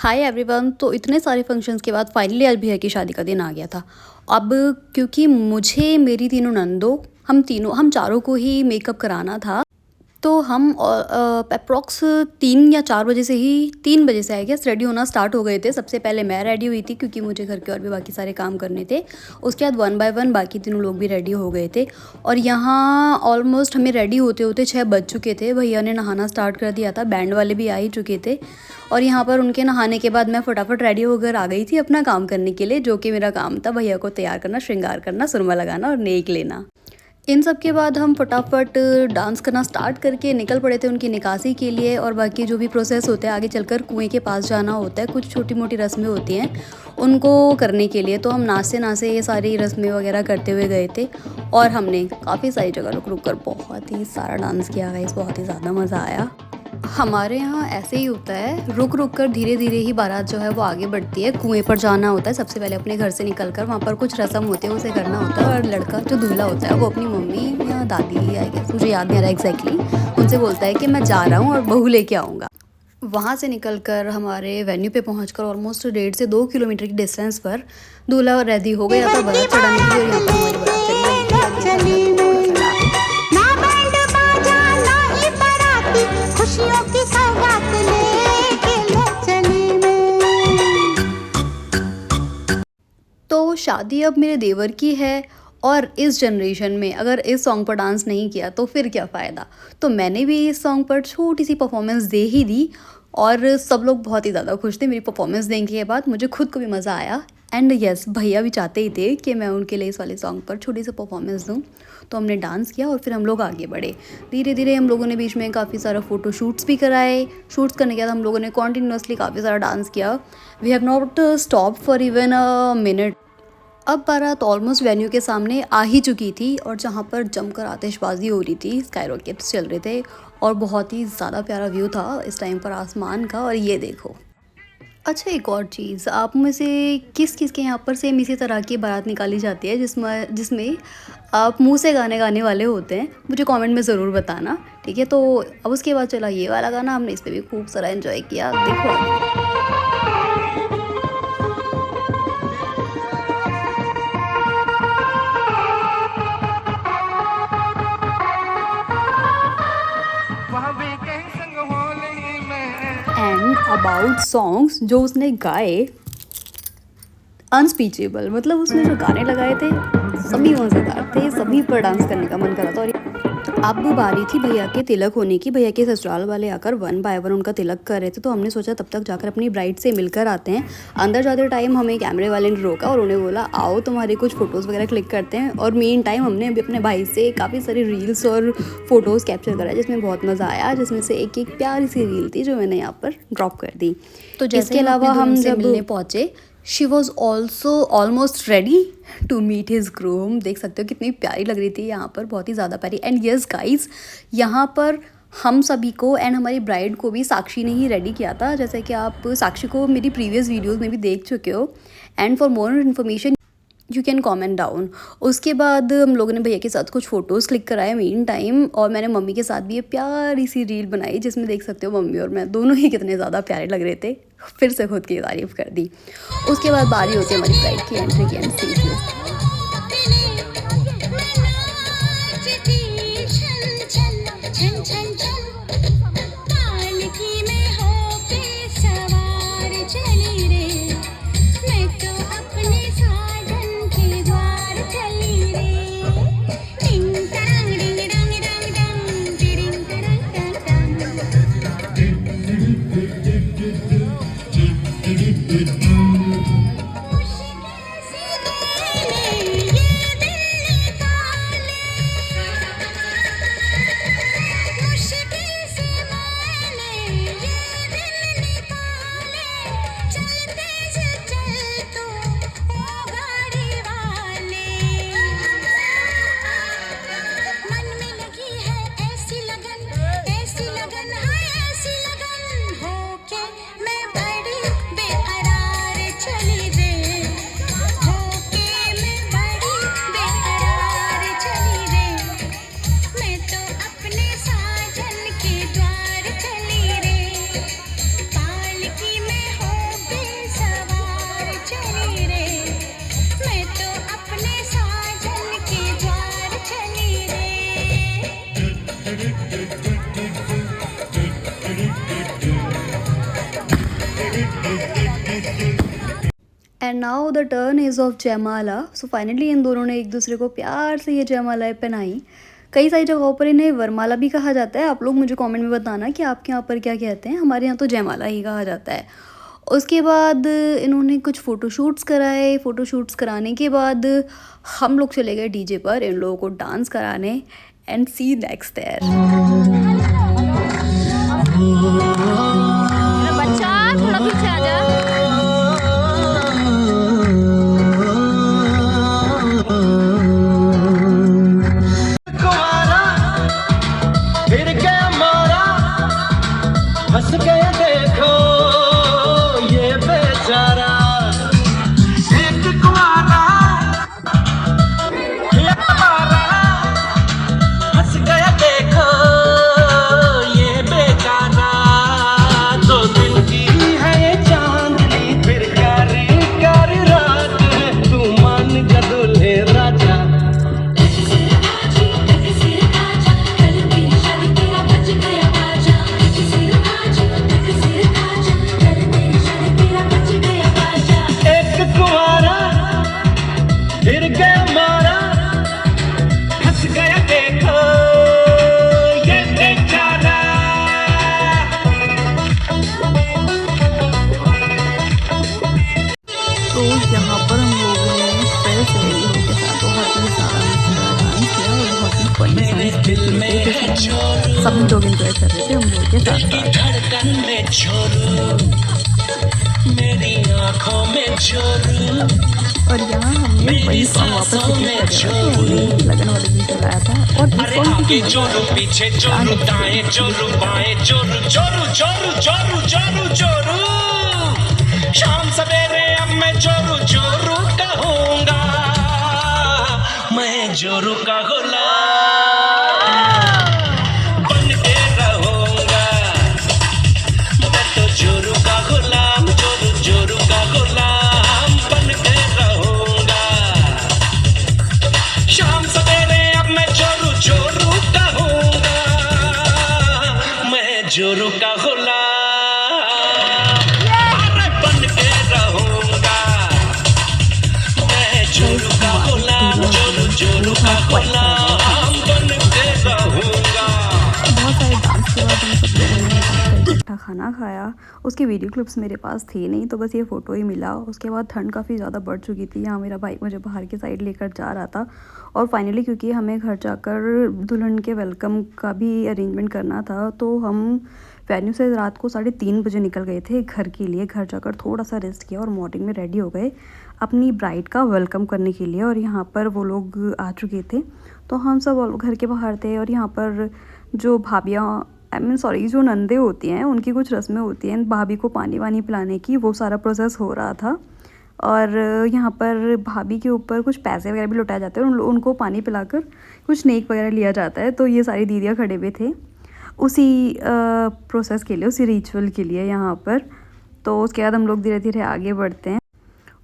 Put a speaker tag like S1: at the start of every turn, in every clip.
S1: Hi everyone. तो इतने सारे फंक्शंस के बाद फाइनली आज भैया की शादी का दिन आ गया था। अब क्योंकि मुझे मेरी तीनों नंदों हम चारों को ही मेकअप कराना था, तो हम अप्रॉक्स 3 बजे से आई गेस रेडी होना स्टार्ट हो गए थे। सबसे पहले मैं रेडी हुई थी क्योंकि मुझे घर के और भी बाकी सारे काम करने थे। उसके बाद वन बाय वन बाकी तीनों लोग भी रेडी हो गए थे और यहाँ ऑलमोस्ट हमें रेडी होते होते 6 बज चुके थे। भैया ने नहाना स्टार्ट कर दिया था, बैंड वाले भी आ ही चुके थे और यहाँ पर उनके नहाने के बाद मैं फटाफट रेडी होकर आ गई थी अपना काम करने के लिए, जो कि मेरा काम था भैया को तैयार करना, श्रृंगार करना, सुरमा लगाना और नेक लेना। इन सब के बाद हम फटाफट डांस करना स्टार्ट करके निकल पड़े थे उनकी निकासी के लिए। और बाकी जो भी प्रोसेस होता है आगे चलकर कुएं के पास जाना होता है, कुछ छोटी मोटी रस्में होती हैं उनको करने के लिए। तो हम नाचते नाचते ये सारी रस्में वगैरह करते हुए गए थे और हमने काफ़ी सारी जगह रुक रुक कर बहुत ही सारा डांस किया गाइस, बहुत ही ज़्यादा मज़ा आया। हमारे यहाँ ऐसे ही होता है, रुक रुक कर धीरे धीरे ही बारात जो है वो आगे बढ़ती है। कुएं पर जाना होता है सबसे पहले अपने घर से निकलकर, वहाँ पर कुछ रस्म होती है उसे करना होता है और लड़का जो दूल्हा होता है वो अपनी मम्मी या दादी आई गेस, मुझे याद नहीं आ रहा एग्जैक्टली, उनसे बोलता है कि मैं जा रहा हूँ और बहू लेके आऊँगा। वहाँ से निकलकर हमारे वेन्यू पे पहुँचकर ऑलमोस्ट 1.5 से 2 किलोमीटर की डिस्टेंस पर दूल्हा रेडी हो गया था बारात चढ़ाने के लिए और यहाँ पर हमारी बारात चली।
S2: खुशियों की सौगात लेके चली मैं।
S1: तो शादी अब मेरे देवर की है और इस जनरेशन में अगर इस सॉन्ग पर डांस नहीं किया तो फिर क्या फ़ायदा। तो मैंने भी इस सॉन्ग पर छोटी सी परफॉर्मेंस दे ही दी और सब लोग बहुत ही ज़्यादा खुश थे मेरी परफॉर्मेंस देने के बाद। मुझे खुद को भी मज़ा आया एंड यस भैया भी चाहते ही थे कि मैं उनके लिए इस वाले सॉन्ग पर छोटी सी परफॉर्मेंस दूं। तो हमने डांस किया और फिर हम लोग आगे बढ़े। धीरे धीरे हम लोगों ने बीच में काफ़ी सारा फ़ोटो शूट्स भी कराए। शूट्स करने के बाद हम लोगों ने कॉन्टीन्यूसली काफ़ी सारा डांस किया। We have not stop for even a minute. अब बारात ऑलमोस्ट वेन्यू के सामने आ ही चुकी थी और जहाँ पर जमकर आतिशबाजी हो रही थी, स्काई रॉकेट्स चल रहे थे और बहुत ही ज़्यादा प्यारा व्यू था इस टाइम पर आसमान का। और ये देखो, अच्छा एक और चीज़, आप में से किस किस के यहाँ पर सेम इसी तरह की बारात निकाली जाती है जिसमें आप मुंह से गाने गाने वाले होते हैं, मुझे कमेंट में ज़रूर बताना, ठीक है। तो अब उसके बाद चला ये वाला गाना, हमने इस पर भी खूब सारा एंजॉय किया। देखो एंड अबाउट सॉन्ग्स जो उसने गाए, अनस्पीचेबल, मतलब उसने जो गाने लगाए थे सभी मज़ेदार थे, सभी पर डांस करने का मन करा था। और अब बारी थी भैया के तिलक होने की। भैया के ससुराल वाले आकर वन बाय वन उनका तिलक कर रहे थे, तो हमने सोचा तब तक जाकर अपनी ब्राइड से मिलकर आते हैं। अंदर जाते टाइम हमें कैमरे वाले ने रोका और उन्हें बोला आओ तुम्हारे कुछ फ़ोटोज़ वगैरह क्लिक करते हैं। और मेन टाइम हमने अभी अपने भाई से काफ़ी सारी रील्स और फोटोज़ कैप्चर करा जिसमें बहुत मज़ा आया, जिसमें से एक प्यारी सी रील थी जो मैंने यहाँ पर ड्रॉप कर दी। तो इसके अलावा हम जब मिलने पहुँचे, she was also almost ready to meet his groom. देख सकते हो कितनी प्यारी लग रही थी यहाँ पर, बहुत ही ज़्यादा प्यारी। एंड यस गाइज, यहाँ पर हम सभी को एंड हमारी ब्राइड को भी साक्षी ने ही रेडी किया था, जैसे कि आप साक्षी को मेरी प्रीवियस वीडियोस में भी देख चुके हो। And for more information you can comment down. उसके बाद हम लोगों ने भैया के साथ कुछ फ़ोटोज़ क्लिक कराए मेन टाइम, और मैंने मम्मी के साथ भी ये प्यारी सी रील बनाई जिसमें देख सकते हो मम्मी और मैं दोनों ही कितने ज़्यादा प्यारे लग रहे थे। फिर से खुद की तारीफ़ कर दी। उसके बाद बारी होती है हमारी ब्राइड की एंट्री की and seat. And now the turn is of jaimala. So finally in दोनों ने एक दूसरे को प्यार से ये जयमालाएँ पहनाई। कई सारी जगहों पर इन्हें वरमाला भी कहा जाता है। आप लोग मुझे कमेंट में बताना कि आपके यहाँ पर क्या कहते हैं। हमारे यहाँ तो जयमाला ही कहा जाता है। उसके बाद इन्होंने कुछ फ़ोटोशूट्स कराए। फ़ोटोशूट्स कराने के बाद हम लोग चले गए डीजे पर इन लोगों को डांस कराने। And see next there.
S3: बच्चा थोड़ा पीछे आ जा।
S4: फिर गया मारा हंस गया देखो ये बेचारा एक कुआरा ये मारा हंस गया देखो ये बेचारा 2 दिन की है ये चांदनी फिर प्यारी प्यारी रात है तू मान जा दूल्हे राजा एक कुआरा फिर गया मारा हंस गया देखो ये बेचारा
S1: तो यहाँ पर हम लोगों ने फिर से लोगों के साथ बहुत ही ज़्यादा डांस किया और बहुत ही फनी सभी लोग इंजॉय कर रहे थे हम लोगों के साथ साथ।
S4: धड़कन में छोरू मेरी आंखों में छोरू
S1: और यहाँ हमने वही सॉन्ग वापस रिपीट कर दिया था। लगन वाले दिन चलाया था और इस सॉन्ग की
S4: चोरू पीछे चोरू दाएं चोरू बाएं चोरू चोरू चोरू चोरू चोरू चोरू शाम सवेरे अब मैं चोरू चोरू कहूँगा मैं चोरू का गुलाम बन के रहूँगा मैं तो चोरू का गुलाम चोरू चोरू का गुलाम बन के रहूँगा शाम सवेरे अब मैं चोरू चोरू कहूँगा मैं चोरू का गुलाम अरे बन के रहूँगा मैं चोरू का गुलाम चोरू चोरू का गुलाम बन के रहूँगा।
S1: बहुत सारे डांस के बाद हम सब लोगों ने इकट्ठा खाना खाया। उसकी वीडियो क्लिप्स मेरे पास थी नहीं तो बस ये फ़ोटो ही मिला। उसके बाद ठंड काफ़ी ज़्यादा बढ़ चुकी थी। यहाँ मेरा भाई मुझे बाहर की साइड लेकर जा रहा था और फाइनली क्योंकि हमें घर जाकर दुल्हन के वेलकम का भी अरेंजमेंट करना था तो हम वेन्यू से रात को 3:30 बजे निकल गए थे घर के लिए। घर जाकर थोड़ा सा रेस्ट किया और मॉर्निंग में रेडी हो गए अपनी ब्राइड का वेलकम करने के लिए। और यहाँ पर वो लोग आ चुके थे तो हम सब घर के बाहर थे। और यहाँ पर जो भाभियाँ जो नंदे होती हैं उनकी कुछ रस्में होती हैं भाभी को पानी वानी पिलाने की, वो सारा प्रोसेस हो रहा था। और यहाँ पर भाभी के ऊपर कुछ पैसे वगैरह भी लुटाए जाते हैं और उनको पानी पिलाकर कुछ नेक वगैरह लिया जाता है। तो ये सारी दीदियाँ खड़े हुए थे उसी प्रोसेस के लिए, उसी रिचुअल के लिए यहाँ पर। तो उसके बाद हम लोग धीरे धीरे आगे बढ़ते हैं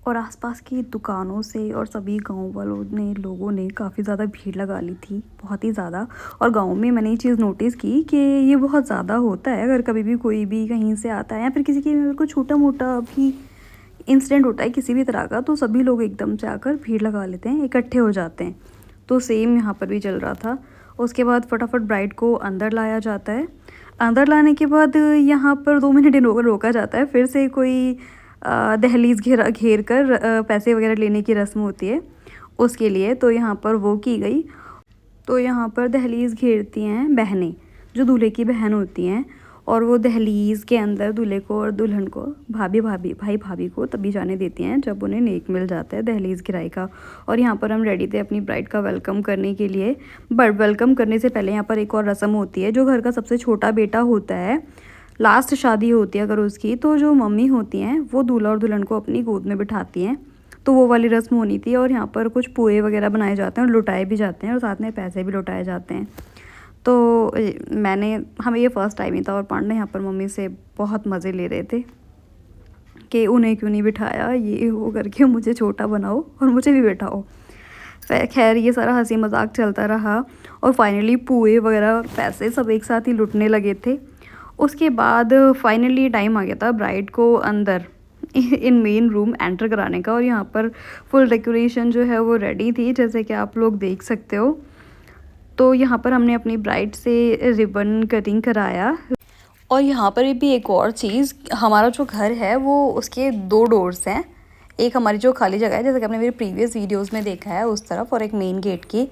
S1: और आसपास की दुकानों से और सभी गांव वालों ने लोगों ने काफ़ी ज़्यादा भीड़ लगा ली थी, बहुत ही ज़्यादा। और गांव में मैंने ये चीज़ नोटिस की कि ये बहुत ज़्यादा होता है अगर कभी भी कोई भी कहीं से आता है या फिर किसी की कोई छोटा मोटा भी इंसिडेंट होता है किसी भी तरह का तो सभी लोग एकदम से आकर भीड़ लगा लेते हैं, इकट्ठे हो जाते हैं। तो सेम यहाँ पर भी चल रहा था। उसके बाद फटाफट ब्राइड को अंदर लाया जाता है। अंदर लाने के बाद यहाँ पर 2 मिनट रोका जाता है। फिर से कोई दहलीज घेर कर पैसे वगैरह लेने की रस्म होती है उसके लिए, तो यहाँ पर वो की गई। तो यहाँ पर दहलीज घेरती हैं बहनें जो दूल्हे की बहन होती हैं और वो दहलीज के अंदर दूल्हे को और दुल्हन को भाई भाभी को तभी जाने देती हैं जब उन्हें नेक मिल जाता है दहलीज गिराई का। और यहाँ पर हम रेडी थे अपनी ब्राइड का वेलकम करने के लिए। बट वेलकम करने से पहले यहाँ पर एक और रस्म होती है। जो घर का सबसे छोटा बेटा होता है, लास्ट शादी होती है अगर उसकी, तो जो मम्मी होती हैं वो दूल्हा और दुल्हन को अपनी गोद में बिठाती हैं। तो वो वाली रस्म होनी थी। और यहाँ पर कुछ पुए वगैरह बनाए जाते हैं और लुटाए भी जाते हैं और साथ में पैसे भी लुटाए जाते हैं। तो हमें ये फ़र्स्ट टाइम ही था और पांडे यहाँ पर मम्मी से बहुत मज़े ले रहे थे कि उन्हें क्यों नहीं बिठाया, ये वो करके मुझे छोटा बनाओ और मुझे भी बिठाओ। खैर ये सारा हंसी मजाक चलता रहा और फाइनली पुए वगैरह पैसे सब एक साथ ही लुटने लगे थे। उसके बाद फाइनली टाइम आ गया था ब्राइड को अंदर इन मेन रूम एंटर कराने का। और यहाँ पर फुल डेकोरेशन जो है वो रेडी थी, जैसे कि आप लोग देख सकते हो। तो यहाँ पर हमने अपनी ब्राइड से रिबन कटिंग कराया। और यहाँ पर भी एक और चीज़, हमारा जो घर है वो उसके 2 डोर्स हैं। एक हमारी जो खाली जगह है, जैसे कि आपने मेरे प्रीवियस वीडियोस में देखा है, उस तरफ, और एक मेन गेट की।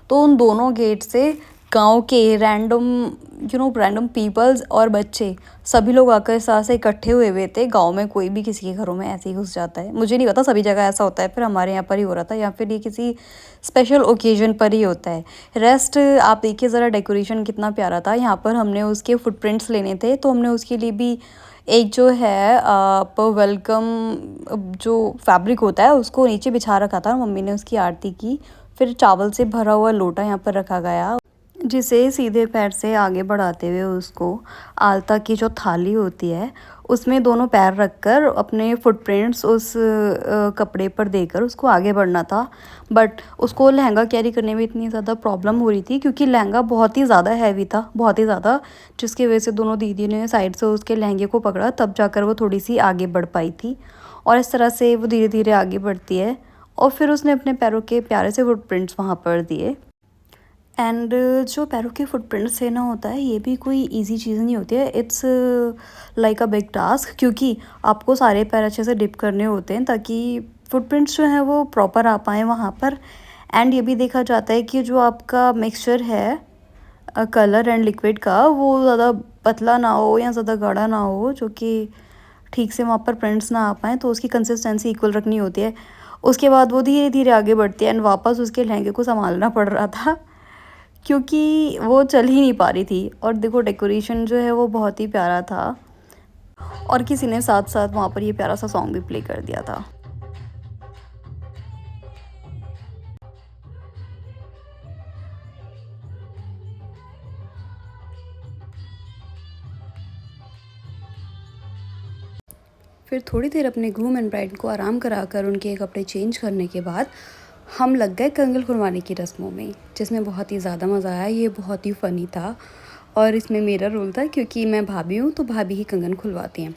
S1: तो उन दोनों गेट से गांव के रैंडम पीपल्स और बच्चे सभी लोग आकर इस तरह से इकट्ठे हुए थे। गांव में कोई भी किसी के घरों में ऐसे ही घुस जाता है, मुझे नहीं पता सभी जगह ऐसा होता है, फिर हमारे यहाँ पर ही हो रहा था, या फिर ये किसी स्पेशल ओकेजन पर ही होता है। रेस्ट आप देखिए ज़रा, डेकोरेशन कितना प्यारा था। यहाँ पर हमने उसके फुटप्रिंट्स लेने थे, तो हमने उसके लिए भी एक जो है वेलकम जो फैब्रिक होता है उसको नीचे बिछा रखा था। मम्मी ने उसकी आरती की, फिर चावल से भरा हुआ लोटा यहाँ पर रखा गया, जिसे सीधे पैर से आगे बढ़ाते हुए उसको आलता की जो थाली होती है उसमें दोनों पैर रखकर अपने फुटप्रिंट्स उस कपड़े पर देकर उसको आगे बढ़ना था। बट उसको लहंगा कैरी करने में इतनी ज़्यादा प्रॉब्लम हो रही थी, क्योंकि लहंगा बहुत ही ज़्यादा हैवी था, बहुत ही ज़्यादा, जिसकी वजह से दोनों दीदी ने साइड से उसके लहंगे को पकड़ा, तब जाकर वो थोड़ी सी आगे बढ़ पाई थी। और इस तरह से वो धीरे धीरे आगे बढ़ती है, और फिर उसने अपने पैरों के प्यारे से फुटप्रिंट्स वहाँ पर दिए। एंड जो पैरों के फुटप्रिंट्स लेना होता है, ये भी कोई इजी चीज़ नहीं होती है। It's like a big task, क्योंकि आपको सारे पैर अच्छे से डिप करने होते हैं ताकि फुटप्रिंट्स जो हैं वो प्रॉपर आ पाएँ वहाँ पर। एंड ये भी देखा जाता है कि जो आपका मिक्सचर है कलर एंड लिक्विड का, वो ज़्यादा पतला ना हो या ज़्यादा गाढ़ा ना हो, जो कि ठीक से वहाँ पर प्रिंट्स ना आ पाएँ, तो उसकी कंसिस्टेंसी इक्वल रखनी होती है। उसके बाद वो धीरे धीरे आगे बढ़ती है, एंड वापस उसके लहंगे को संभालना पड़ रहा था क्योंकि वो चल ही नहीं पा रही थी। और देखो डेकोरेशन जो है वो बहुत ही प्यारा था, और किसी ने साथ साथ वहाँ पर ये प्यारा सा सॉन्ग भी प्ले कर दिया था। फिर थोड़ी देर अपने ग्रूम एंड ब्राइड को आराम कराकर उनके कपड़े चेंज करने के बाद हम लग गए कंगन खुलवाने की रस्मों में, जिसमें बहुत ही ज़्यादा मज़ा आया। ये बहुत ही फ़नी था, और इसमें मेरा रोल था, क्योंकि मैं भाभी हूँ तो भाभी ही कंगन खुलवाती हैं।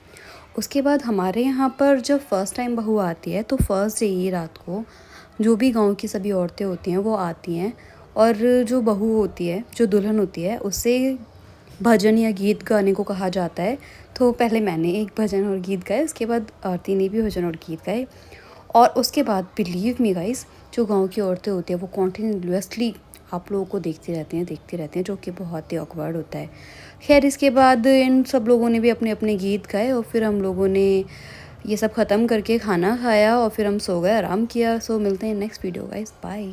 S1: उसके बाद हमारे यहाँ पर जब फ़र्स्ट टाइम बहू आती है, तो फर्स्ट डे ही रात को जो भी गांव की सभी औरतें होती हैं वो आती हैं, और जो बहू होती है, जो दुल्हन होती है, उससे भजन या गीत गाने को कहा जाता है। तो पहले मैंने एक भजन और गीत गाए, उसके बाद आरती ने भी भजन और गीत गाए, और उसके बाद बिलीव मी गाइस, जो गांव की औरतें होती हैं वो कॉन्टीन्यूसली आप लोगों को देखती रहती हैं, जो कि बहुत ही ऑकवर्ड होता है। खैर, इसके बाद इन सब लोगों ने भी अपने अपने गीत गाए, और फिर हम लोगों ने ये सब ख़त्म करके खाना खाया, और फिर हम सो गए, आराम किया। सो मिलते हैं नेक्स्ट वीडियो गाइस, बाय।